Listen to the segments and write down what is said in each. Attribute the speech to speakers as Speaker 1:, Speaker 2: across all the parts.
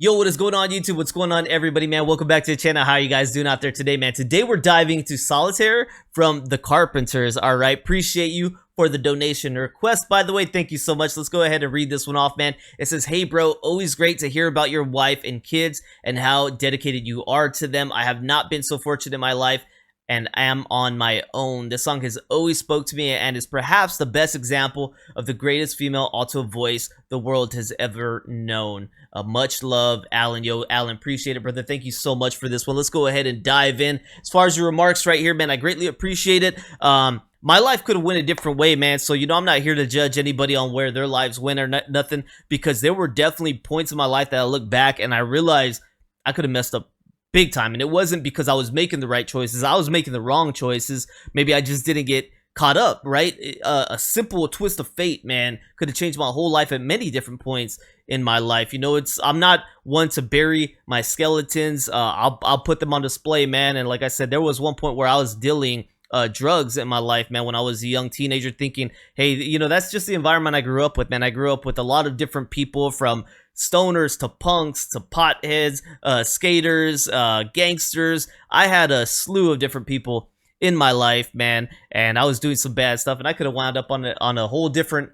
Speaker 1: Yo, what is going on YouTube? What's going on everybody, man? Welcome back to the channel. How are you guys doing out there today, man? Today we're diving into Solitaire from the Carpenters. All right, appreciate you for the donation request. By the way, thank you so much. Let's go ahead and read this one off, man. It says, hey bro, always great to hear about your wife and kids and how dedicated you are to them. I have not been so fortunate in my life and am on my own. This song has always spoke to me and is perhaps the best example of the greatest female alto voice the world has ever known. Much love, Alan. Yo, Alan, appreciate it, brother. Thank you so much for this one. Let's go ahead and dive in. As far as your remarks right here, man, I greatly appreciate it. My life could have went a different way, man. So, you know, I'm not here to judge anybody on where their lives went or nothing, because there were definitely points in my life that I look back and I realized I could have messed up big time. And it wasn't because I was making the right choices. I was making the wrong choices. Maybe I just didn't get caught up, right? A simple twist of fate, man, could have changed my whole life at many different points in my life. You know, I'm not one to bury my skeletons. I'll put them on display, man. And like I said, there was one point where I was dealing drugs in my life, man, when I was a young teenager, thinking, hey, you know, that's just the environment I grew up with, man. I grew up with a lot of different people, from stoners to punks to potheads, skaters, gangsters. I had a slew of different people in my life, man, and I was doing some bad stuff, and I could have wound up on a whole different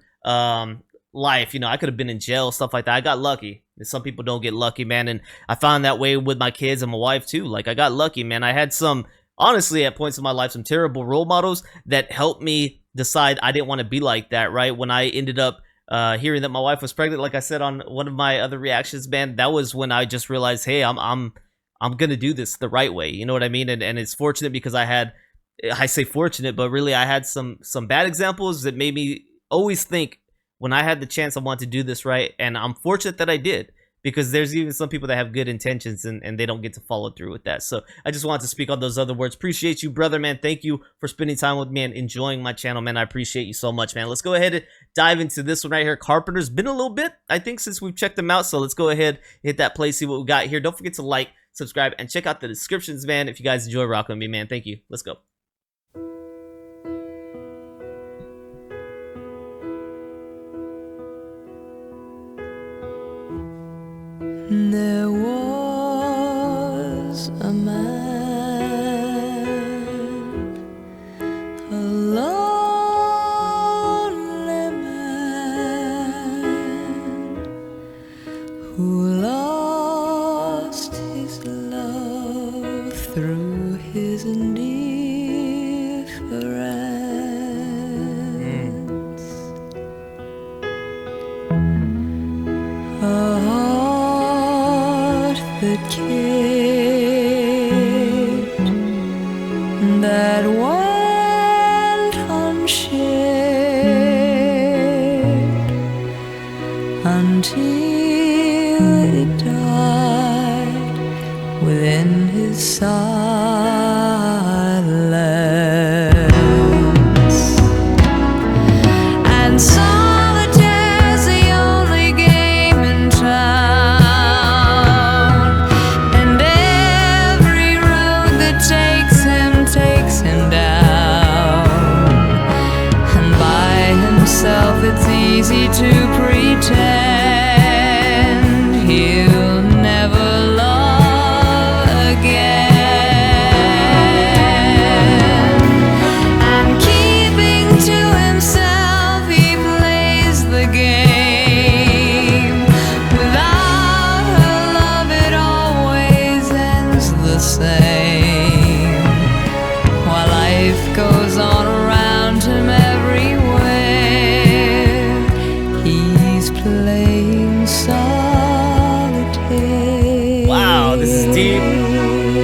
Speaker 1: life. You know, I could have been in jail, stuff like that. I got lucky. Some people don't get lucky, man, and I found that way with my kids and my wife too. Like, I got lucky, man. I had some, honestly, at points in my life, some terrible role models that helped me decide I didn't want to be like that, right? When I ended up hearing that my wife was pregnant, like I said on one of my other reactions, man, that was when I just realized, hey, I'm gonna do this the right way. You know what I mean? And it's fortunate because I say fortunate, but really I had some bad examples that made me always think when I had the chance I wanted to do this right, and I'm fortunate that I did, because there's even some people that have good intentions and they don't get to follow through with that. So I just wanted to speak on those other words. Appreciate you, brother, man. Thank you for spending time with me and enjoying my channel, man. I appreciate you so much, man. Let's go ahead and dive into this one right here. Carpenters. Been a little bit, I think, since we've checked them out, so let's go ahead, hit that play, see what we got here. Don't forget to like, subscribe, and check out the descriptions, man, if you guys enjoy rocking with me, man. Thank you. Let's go.
Speaker 2: There was a man, a lonely man, who lost his love through his indifference. That cared, that went unshared until it died within his silence. And solitaire's the only game in town. It's easy to pretend he'll never love again. And keeping to himself, he plays the game. Without her love, it always ends the same. While life goes on around him everywhere, playing solitaire.
Speaker 1: Wow, this is deep.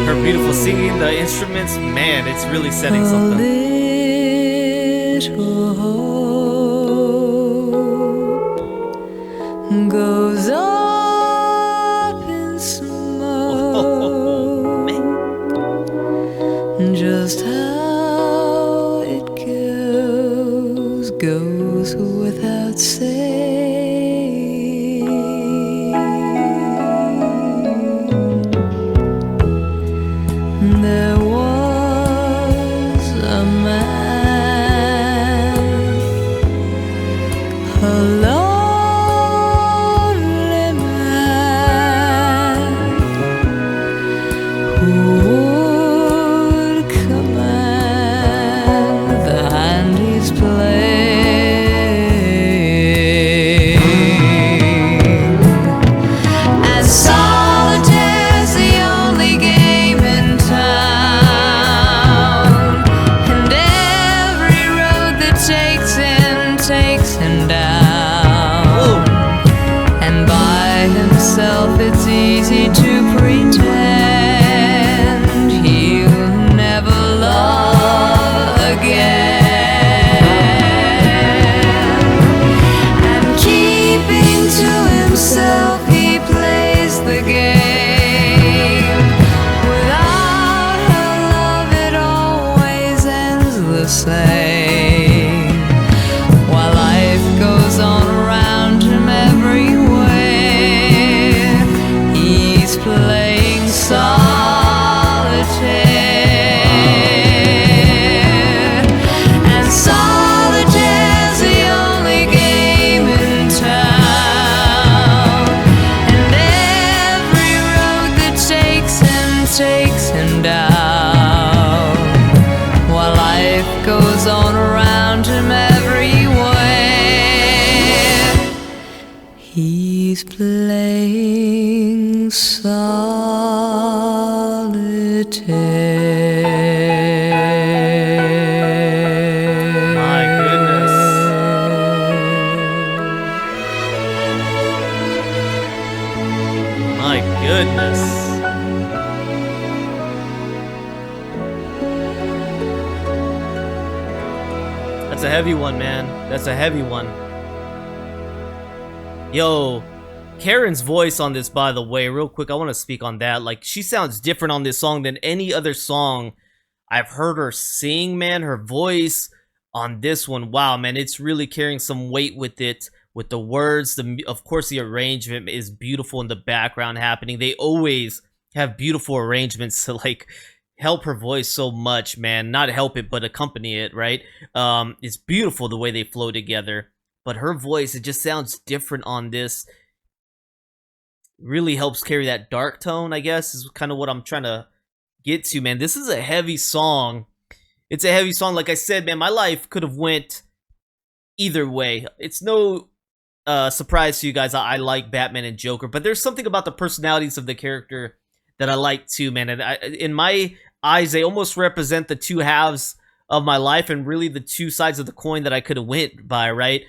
Speaker 1: Her beautiful singing, the instruments, man, it's really setting something.
Speaker 2: A little hope goes up in smoke. Just how it goes without saying. There was a man And solitaire's the only game in town. And every road that takes him down. And by himself it's easy to pretend he'll never love again. And keeping to himself he plays the game. Without her love it always ends the same. While life goes on around him everywhere, he's playing solitaire. And solitaire's the only game in town. And every road that takes him down. While life goes on around him everywhere, he's playing solitaire.
Speaker 1: My goodness. My goodness. That's a heavy one, man. That's a heavy one. Yo, Karen's voice on this, by the way, real quick, I want to speak on that. Like, she sounds different on this song than any other song I've heard her sing, man. Her voice on this one, wow, man, it's really carrying some weight with it, with the words. Of course, the arrangement is beautiful in the background happening. They always have beautiful arrangements to, like, help her voice so much, man. Not help it, but accompany it, right? It's beautiful the way they flow together. But her voice, it just sounds different on this. Really helps carry that dark tone, I guess, is kind of what I'm trying to get to, man. This is a heavy song. It's a heavy song. Like I said, man, my life could have went either way. It's no surprise to you guys. I like Batman and Joker, but there's something about the personalities of the character that I like too, man. And in my eyes, they almost represent the two halves of my life and really the two sides of the coin that I could have went by, right?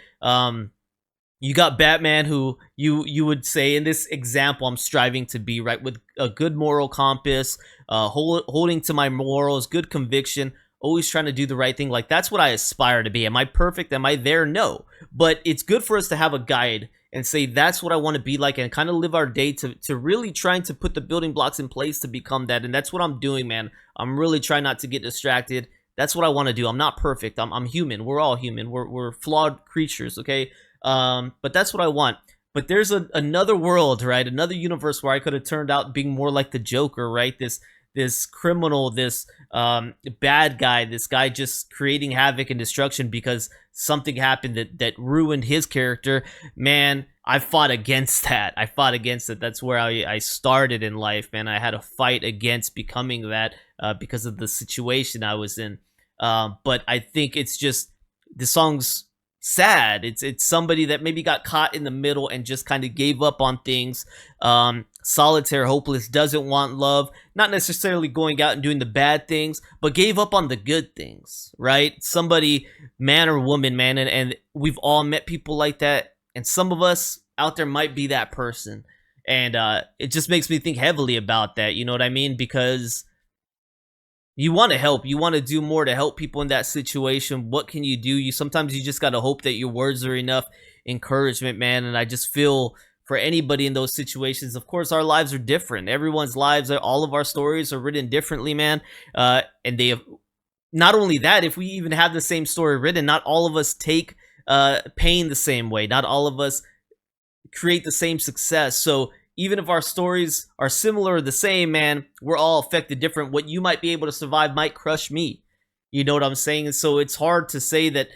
Speaker 1: You got Batman, who you would say in this example I'm striving to be, right, with a good moral compass, holding to my morals, good conviction, always trying to do the right thing. Like, that's what I aspire to be. Am I perfect? Am I there? No. But it's good for us to have a guide and say that's what I want to be like, and kind of live our day to really trying to put the building blocks in place to become that. And that's what I'm doing, man. I'm really trying not to get distracted. That's what I want to do. I'm not perfect. I'm human. We're all human. We're flawed creatures, okay? But that's what I want. But there's another world, right? Another universe where I could have turned out being more like the Joker, right? This criminal, this bad guy, this guy just creating havoc and destruction because something happened that ruined his character. Man, I fought against that. I fought against it. That's where I started in life, man. I had to fight against becoming that because of the situation I was in. But I think it's just, the song's sad. It's somebody that maybe got caught in the middle and just kind of gave up on things. Solitaire, hopeless, doesn't want love, not necessarily going out and doing the bad things, but gave up on the good things, right? Somebody, man or woman, man, and we've all met people like that, and some of us out there might be that person. And it just makes me think heavily about that, you know what I mean? Because you want to help, you want to do more to help people in that situation. What can you do? Sometimes you just got to hope that your words are enough encouragement, man. And I just feel for anybody in those situations, of course, our lives are different. Everyone's lives, all of our stories are written differently, man. And they have, not only that, if we even have the same story written, not all of us take pain the same way. Not all of us create the same success. So even if our stories are similar or the same, man, we're all affected different. What you might be able to survive might crush me. You know what I'm saying? And so it's hard to say that,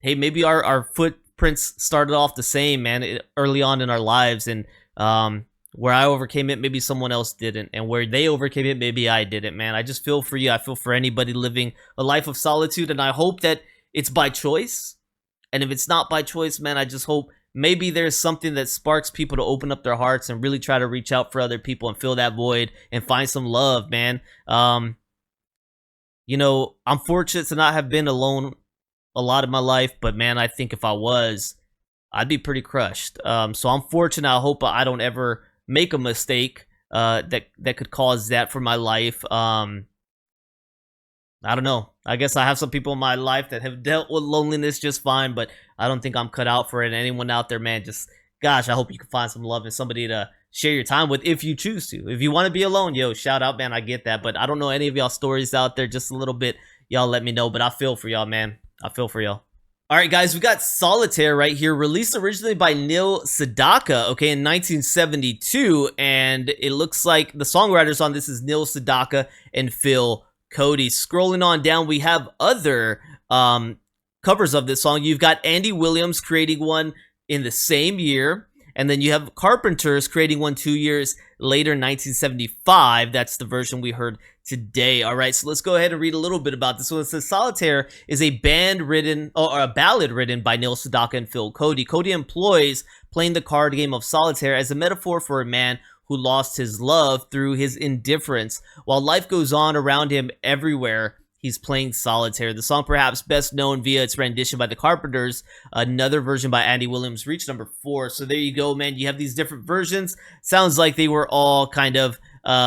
Speaker 1: hey, maybe our footprints started off the same, man, early on in our lives. And where I overcame it, maybe someone else didn't. And where they overcame it, maybe I didn't, man. I just feel for you. I feel for anybody living a life of solitude. And I hope that it's by choice. And if it's not by choice, man, I just hope maybe there's something that sparks people to open up their hearts and really try to reach out for other people and fill that void and find some love, man. You know, I'm fortunate to not have been alone a lot of my life, but man, I think if I was, I'd be pretty crushed. So I'm fortunate. I hope I don't ever make a mistake that could cause that for my life. I don't know. I guess I have some people in my life that have dealt with loneliness just fine, but I don't think I'm cut out for it. And anyone out there, man, just, gosh, I hope you can find some love and somebody to share your time with if you choose to. If you want to be alone, yo, shout out, man. I get that. But I don't know any of y'all stories out there, just a little bit. Y'all let me know, but I feel for y'all, man. I feel for y'all. All right, guys, we got Solitaire right here, released originally by Neil Sedaka, okay, in 1972. And it looks like the songwriters on this is Neil Sedaka and Phil Cody. Scrolling on down, we have other covers of this song. You've got Andy Williams creating one in the same year, and then you have Carpenters creating one 2 years later, 1975. That's the version we heard today. All right, so let's go ahead and read a little bit about this one. It says Solitaire is a ballad written by Neil Sedaka and Phil Cody. Cody employs playing the card game of solitaire as a metaphor for a man who lost his love through his indifference. While life goes on around him everywhere, he's playing solitaire. The song, perhaps best known via its rendition by the Carpenters, another version by Andy Williams, reached number 4. So there you go, man. You have these different versions. Sounds like they were all kind of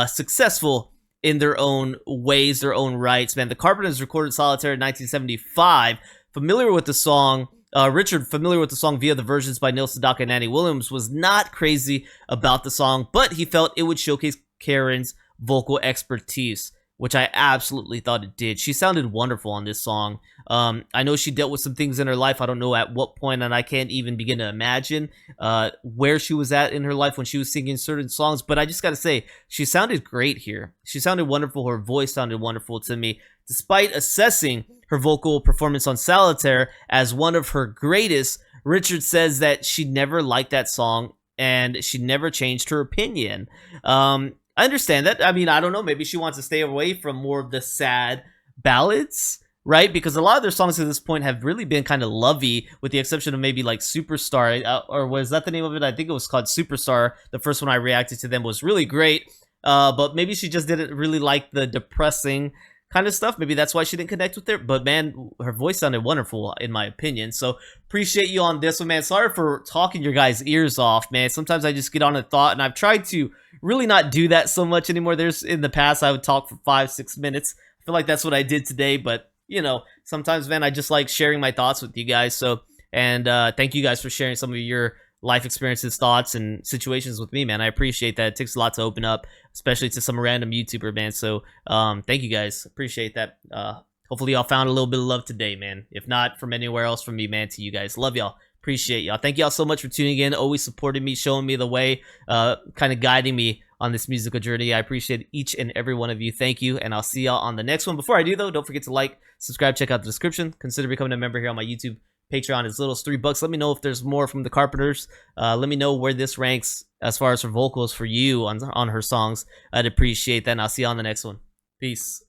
Speaker 1: successful in their own ways, their own rights, man. The Carpenters recorded Solitaire in 1975. Familiar with the song, Richard, familiar with the song via the versions by Neil Sedaka and Andy Williams, was not crazy about the song, but he felt it would showcase Karen's vocal expertise, which I absolutely thought it did. She sounded wonderful on this song. I know she dealt with some things in her life. I don't know at what point, and I can't even begin to imagine where she was at in her life when she was singing certain songs, but I just gotta say, she sounded great here. She sounded wonderful. Her voice sounded wonderful to me. Despite assessing her vocal performance on Solitaire as one of her greatest, Richard says that she never liked that song and she never changed her opinion. I understand that. I mean, I don't know. Maybe she wants to stay away from more of the sad ballads, right? Because a lot of their songs at this point have really been kind of lovey, with the exception of maybe like Superstar, or was that the name of it? I think it was called Superstar. The first one I reacted to them was really great, but maybe she just didn't really like the depressing kind of stuff. Maybe that's why she didn't connect with her. But man, her voice sounded wonderful in my opinion. So appreciate you on this one, man. Sorry for talking your guys' ears off, man. Sometimes I just get on a thought, and I've tried to really not do that so much anymore. There's in the past I would talk for 5-6 minutes. I feel like that's what I did today, but you know, sometimes, man, I just like sharing my thoughts with you guys. So, and thank you guys for sharing some of your life experiences, thoughts, and situations with me, man. I appreciate that. It takes a lot to open up, especially to some random YouTuber, man. So thank you guys. Appreciate that. Hopefully y'all found a little bit of love today, man. If not from anywhere else from me, man, to you guys. Love y'all. Appreciate y'all. Thank y'all so much for tuning in, always supporting me, showing me the way, kind of guiding me on this musical journey. I appreciate each and every one of you. Thank you, and I'll see y'all on the next one. Before I do, though, don't forget to like, subscribe, check out the description. Consider becoming a member here on my YouTube. Patreon is little as $3. Let me know if there's more from the Carpenters. Let me know where this ranks as far as her vocals for you on her songs. I'd appreciate that, and I'll see you on the next one. Peace.